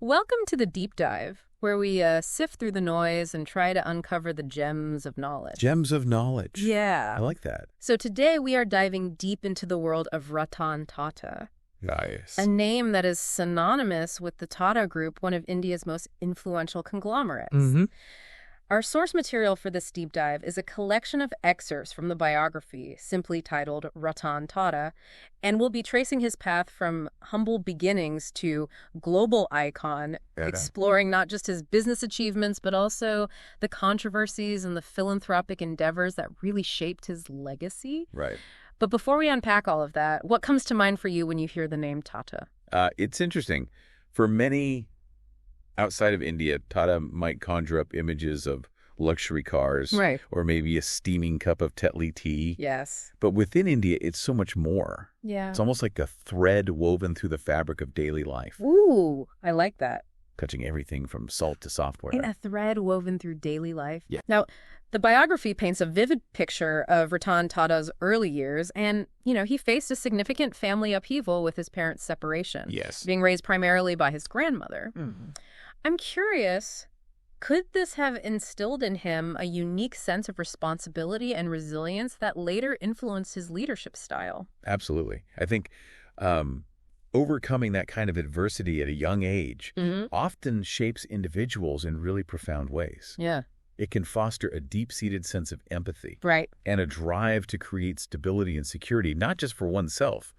Welcome to the Deep Dive, where we sift through the noise and try to uncover the gems of knowledge. Gems of knowledge. Yeah. I like that. So today we are diving deep into the world of Ratan Tata, Nice. a name that is synonymous with the Tata Group, one of India's most influential conglomerates. Mm-hmm. Our source material for this deep dive is a collection of excerpts from the biography, simply titled Ratan Tata, and we'll be tracing his path from humble beginnings to global icon, exploring not just his business achievements, but also the controversies and the philanthropic endeavors that really shaped his legacy. Right. But before we unpack all of that, what comes to mind for you when you hear the name Tata? It's interesting. For many outside of India, Tata might conjure up images of luxury cars, Right. or maybe a steaming cup of Tetley tea. Yes. But within India, it's so much more. Yeah. It's almost like a thread woven through the fabric of daily life, Ooh, I like that. touching everything from salt to software. In a thread woven through daily life. Yeah. Now, the biography paints a vivid picture of Ratan Tata's early years, and, he faced a significant family upheaval with his parents' separation. Yes. Being raised primarily by his grandmother. Mm-hmm. I'm curious, could this have instilled in him a unique sense of responsibility and resilience that later influenced his leadership style? Absolutely. I think overcoming that kind of adversity at a young age often shapes individuals in really profound ways. Yeah. It can foster a deep-seated sense of empathy Right. and a drive to create stability and security, not just for oneself,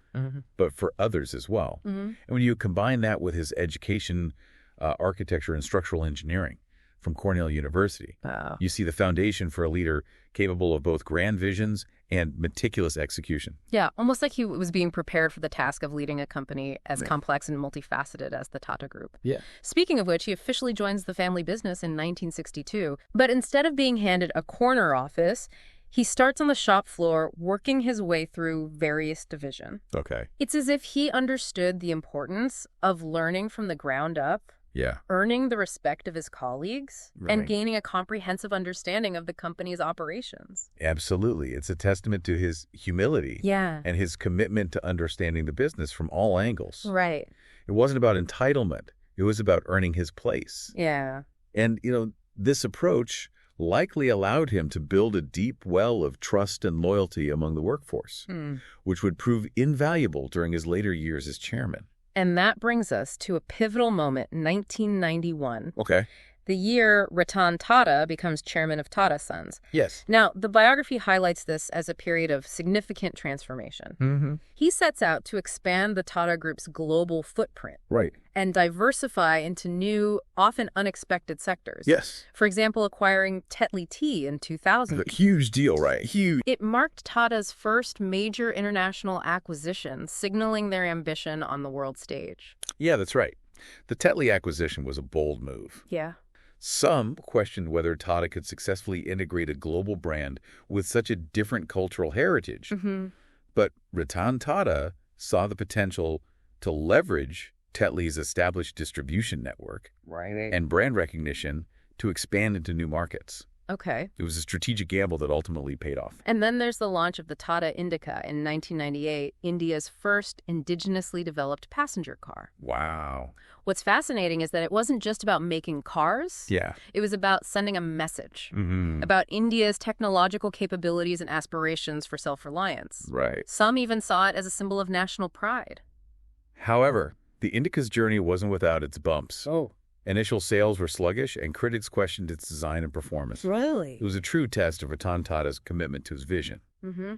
but for others as well. And when you combine that with his education, architecture, and structural engineering from Cornell University, Wow. you see the foundation for a leader capable of both grand visions and meticulous execution. Yeah, almost like he was being prepared for the task of leading a company as complex and multifaceted as the Tata Group. Yeah. Speaking of which, he officially joins the family business in 1962. But instead of being handed a corner office, he starts on the shop floor, working his way through various divisions. Okay. It's as if he understood the importance of learning from the ground up, Yeah. earning the respect of his colleagues, and Right. gaining a comprehensive understanding of the company's operations. Absolutely. It's a testament to his humility Yeah. and his commitment to understanding the business from all angles. Right. It wasn't about entitlement. It was about earning his place. Yeah. And, this approach likely allowed him to build a deep well of trust and loyalty among the workforce, which would prove invaluable during his later years as chairman. And that brings us to a pivotal moment, 1991, Okay. the year Ratan Tata becomes chairman of Tata Sons. Yes. Now, the biography highlights this as a period of significant transformation. Mm-hmm. He sets out to expand the Tata Group's global footprint Right. and diversify into new, often unexpected sectors. Yes. For example, acquiring Tetley Tea in 2000. A huge deal, right? Huge. It marked Tata's first major international acquisition, signaling their ambition on the world stage. Yeah, that's right. The Tetley acquisition was a bold move. Yeah. Some questioned whether Tata could successfully integrate a global brand with such a different cultural heritage. But Ratan Tata saw the potential to leverage Tetley's established distribution network and brand recognition to expand into new markets. Okay. It was a strategic gamble that ultimately paid off. And then there's the launch of the Tata Indica in 1998, India's first indigenously developed passenger car. Wow. What's fascinating is that it wasn't just about making cars. Yeah. It was about sending a message Mm-hmm. about India's technological capabilities and aspirations for self-reliance. Right. Some even saw it as a symbol of national pride. However, the Indica's journey wasn't without its bumps. Oh, Initial sales were sluggish, and critics questioned its design and performance. really? It was a true test of Ratan Tata's commitment to his vision. Mm-hmm.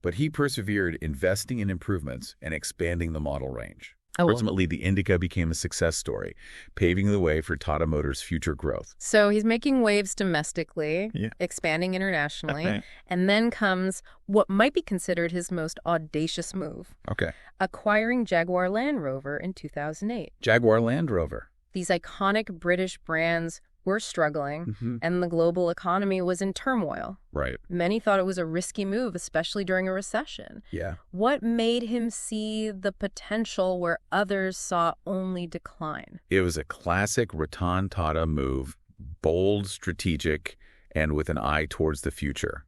But he persevered, investing in improvements and expanding the model range. Oh, Ultimately, the Indica became a success story, paving the way for Tata Motors' future growth. so he's making waves domestically, Yeah. expanding internationally, and then comes what might be considered his most audacious move, Okay. acquiring Jaguar Land Rover in 2008. Jaguar Land Rover. These iconic British brands were struggling, and the global economy was in turmoil. Right. Many thought it was a risky move, especially during a recession. Yeah. What made him see the potential where others saw only decline? It was a classic Ratan Tata move, bold, strategic, and with an eye towards the future.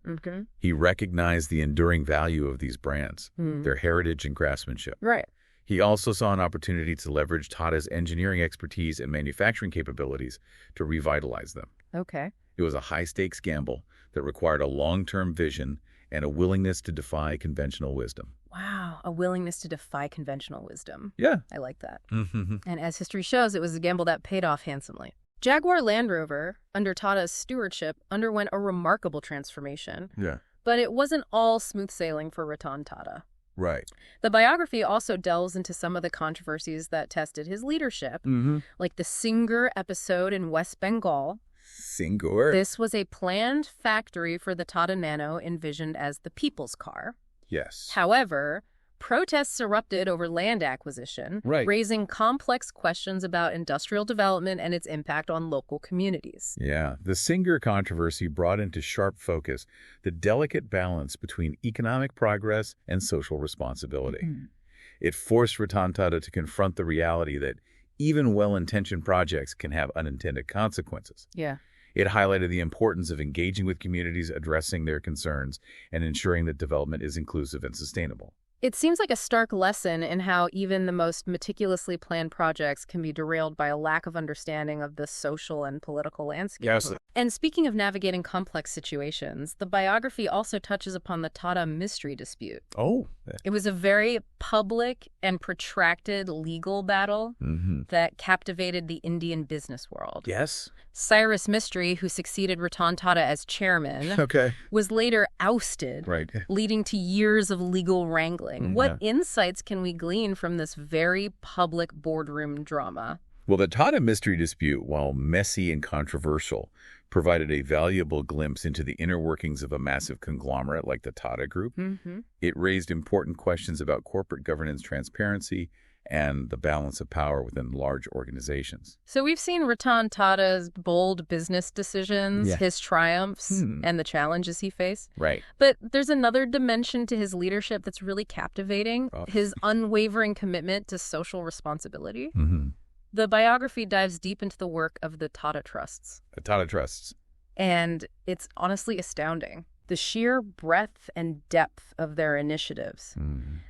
He recognized the enduring value of these brands, their heritage and craftsmanship. Right. He also saw an opportunity to leverage Tata's engineering expertise and manufacturing capabilities to revitalize them. Okay. It was a high-stakes gamble that required a long-term vision and a willingness to defy conventional wisdom. Wow, a willingness to defy conventional wisdom. Yeah. I like that. Mm-hmm. And as history shows, it was a gamble that paid off handsomely. Jaguar Land Rover, under Tata's stewardship, underwent a remarkable transformation. Yeah. But it wasn't all smooth sailing for Ratan Tata. Right. The biography also delves into some of the controversies that tested his leadership, like the Singur episode in West Bengal. Singur. This was a planned factory for the Tata Nano envisioned as the people's car. Yes. However, protests erupted over land acquisition, raising complex questions about industrial development and its impact on local communities. Yeah, the Singur controversy brought into sharp focus the delicate balance between economic progress and social responsibility. It forced Ratan Tata to confront the reality that even well-intentioned projects can have unintended consequences. Yeah. It highlighted the importance of engaging with communities, addressing their concerns, and ensuring that development is inclusive and sustainable. It seems like a stark lesson in how even the most meticulously planned projects can be derailed by a lack of understanding of the social and political landscape. Yes. And speaking of navigating complex situations, the biography also touches upon the Tata-Mistry dispute. Oh. It was a very public and protracted legal battle that captivated the Indian business world. Yes. Cyrus Mistry, who succeeded Ratan Tata as chairman, was later ousted, leading to years of legal wrangling. What insights can we glean from this very public boardroom drama? Well, the Tata-Mistry dispute, while messy and controversial, provided a valuable glimpse into the inner workings of a massive conglomerate like the Tata Group. It raised important questions about corporate governance transparency and the balance of power within large organizations. So we've seen Ratan Tata's bold business decisions, his triumphs, and the challenges he faced. Right. But there's another dimension to his leadership that's really captivating, his unwavering commitment to social responsibility. The biography dives deep into the work of the Tata Trusts. The Tata Trusts. And it's honestly astounding. The sheer breadth and depth of their initiatives.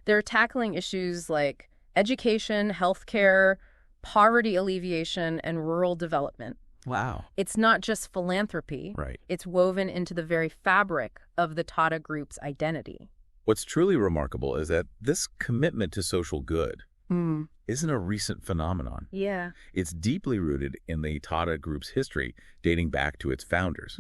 They're tackling issues like education, healthcare, poverty alleviation, and rural development. Wow. It's not just philanthropy. It's woven into the very fabric of the Tata Group's identity. What's truly remarkable is that this commitment to social good isn't a recent phenomenon. Yeah. It's deeply rooted in the Tata Group's history, dating back to its founders.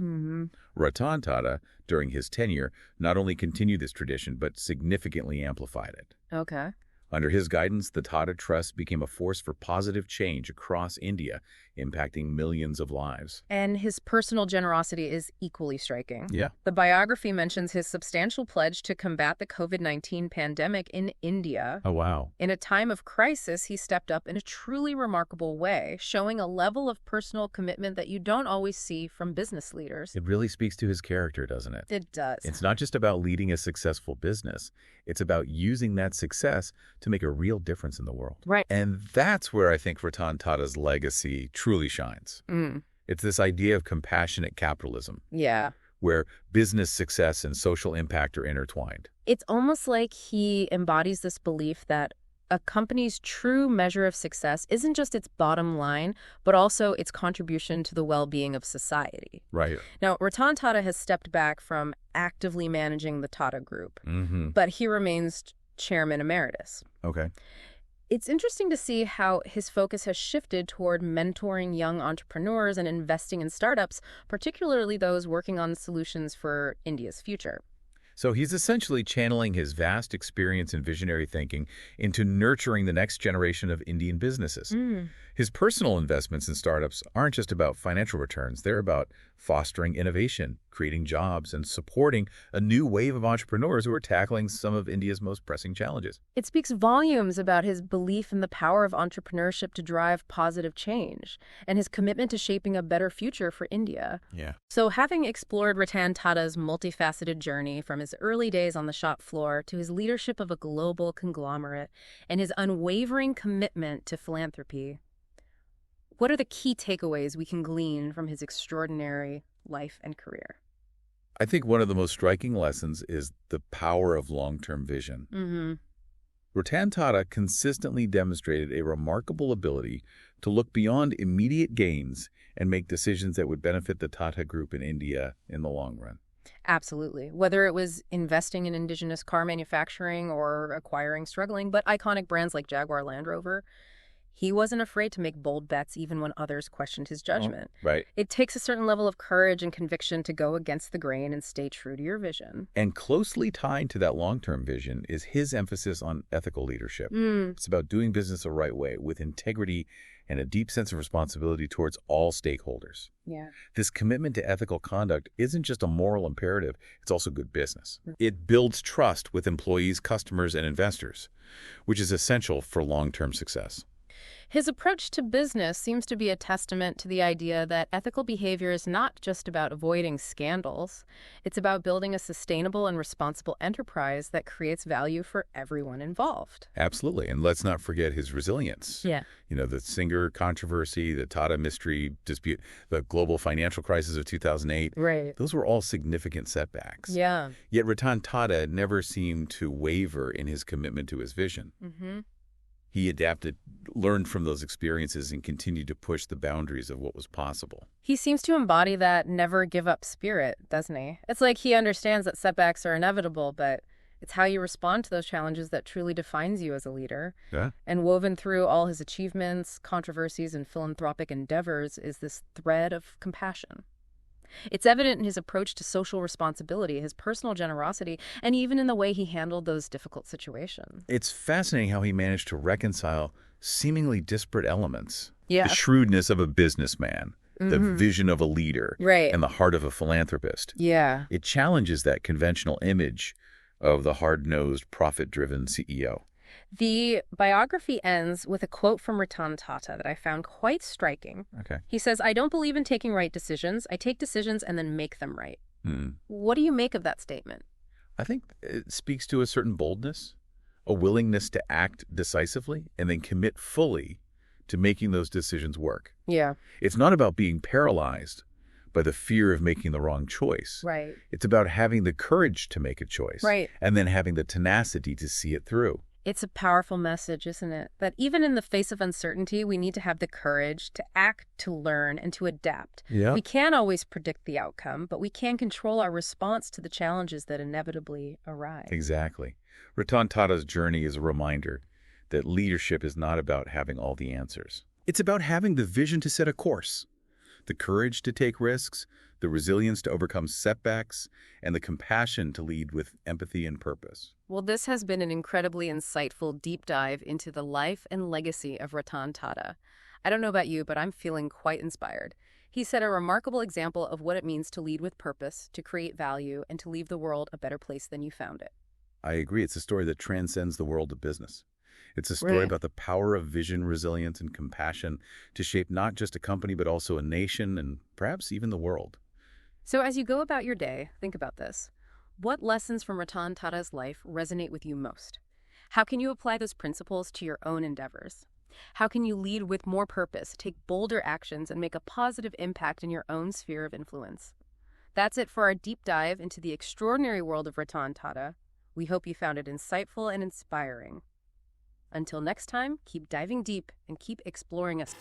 Ratan Tata, during his tenure, not only continued this tradition, but significantly amplified it. Okay. Under his guidance, the Tata Trust became a force for positive change across India, impacting millions of lives. And his personal generosity is equally striking. Yeah. The biography mentions his substantial pledge to combat the COVID-19 pandemic in India. Oh, wow. In a time of crisis, he stepped up in a truly remarkable way, showing a level of personal commitment that you don't always see from business leaders. It really speaks to his character, doesn't it? It does. It's not just about leading a successful business. It's about using that success to make a real difference in the world. Right. And that's where I think Ratan Tata's legacy truly shines. It's this idea of compassionate capitalism. Yeah. Where business success and social impact are intertwined. It's almost like he embodies this belief that a company's true measure of success isn't just its bottom line, but also its contribution to the well-being of society. Right. Now, Ratan Tata has stepped back from actively managing the Tata Group, but he remains chairman emeritus. Okay. It's interesting to see how his focus has shifted toward mentoring young entrepreneurs and investing in startups, particularly those working on solutions for India's future. So he's essentially channeling his vast experience in visionary thinking into nurturing the next generation of Indian businesses. His personal investments in startups aren't just about financial returns. They're about fostering innovation, creating jobs, and supporting a new wave of entrepreneurs who are tackling some of India's most pressing challenges. It speaks volumes about his belief in the power of entrepreneurship to drive positive change and his commitment to shaping a better future for India. Yeah. So having explored Ratan Tata's multifaceted journey from his early days on the shop floor to his leadership of a global conglomerate and his unwavering commitment to philanthropy, what are the key takeaways we can glean from his extraordinary life and career? I think one of the most striking lessons is the power of long-term vision. Ratan Tata consistently demonstrated a remarkable ability to look beyond immediate gains and make decisions that would benefit the Tata Group in India in the long run. Absolutely. Whether it was investing in indigenous car manufacturing or acquiring struggling but iconic brands like Jaguar Land Rover, he wasn't afraid to make bold bets even when others questioned his judgment. Right. It takes a certain level of courage and conviction to go against the grain and stay true to your vision. And closely tied to that long-term vision is his emphasis on ethical leadership. It's about doing business the right way with integrity and a deep sense of responsibility towards all stakeholders. Yeah. This commitment to ethical conduct isn't just a moral imperative, it's also good business. It builds trust with employees, customers, and investors, which is essential for long-term success. His approach to business seems to be a testament to the idea that ethical behavior is not just about avoiding scandals. It's about building a sustainable and responsible enterprise that creates value for everyone involved. Absolutely. And let's not forget his resilience. Yeah. The Singur controversy, the Tata-Mistry dispute, the global financial crisis of 2008. Right. Those were all significant setbacks. Yeah. Yet Ratan Tata never seemed to waver in his commitment to his vision. He adapted, learned from those experiences, and continued to push the boundaries of what was possible. He seems to embody that never give up spirit, doesn't he? It's like he understands that setbacks are inevitable, but it's how you respond to those challenges that truly defines you as a leader. Yeah. And woven through all his achievements, controversies, and philanthropic endeavors is this thread of compassion. It's evident in his approach to social responsibility, his personal generosity, and even in the way he handled those difficult situations. It's fascinating how he managed to reconcile seemingly disparate elements. Yeah. The shrewdness of a businessman, the vision of a leader, Right. and the heart of a philanthropist. Yeah. It challenges that conventional image of the hard-nosed, profit-driven CEO. The biography ends with a quote from Ratan Tata that I found quite striking. Okay. He says, "I don't believe in taking right decisions. I take decisions and then make them right." What do you make of that statement? I think it speaks to a certain boldness, a willingness to act decisively, and then commit fully to making those decisions work. Yeah. It's not about being paralyzed by the fear of making the wrong choice. Right. It's about having the courage to make a choice. Right. And then having the tenacity to see it through. It's a powerful message, isn't it? That even in the face of uncertainty, we need to have the courage to act, to learn, and to adapt. Yeah. We can't always predict the outcome, but we can control our response to the challenges that inevitably arise. Exactly. Ratan Tata's journey is a reminder that leadership is not about having all the answers. It's about having the vision to set a course, the courage to take risks, the resilience to overcome setbacks, and the compassion to lead with empathy and purpose. Well, this has been an incredibly insightful deep dive into the life and legacy of Ratan Tata. I don't know about you, but I'm feeling quite inspired. He set a remarkable example of what it means to lead with purpose, to create value, and to leave the world a better place than you found it. I agree. It's a story that transcends the world of business. It's a story Right. about the power of vision, resilience, and compassion to shape not just a company, but also a nation and perhaps even the world. So as you go about your day, think about this. What lessons from Ratan Tata's life resonate with you most? How can you apply those principles to your own endeavors? How can you lead with more purpose, take bolder actions, and make a positive impact in your own sphere of influence? That's it for our deep dive into the extraordinary world of Ratan Tata. We hope you found it insightful and inspiring. Until next time, keep diving deep and keep exploring us.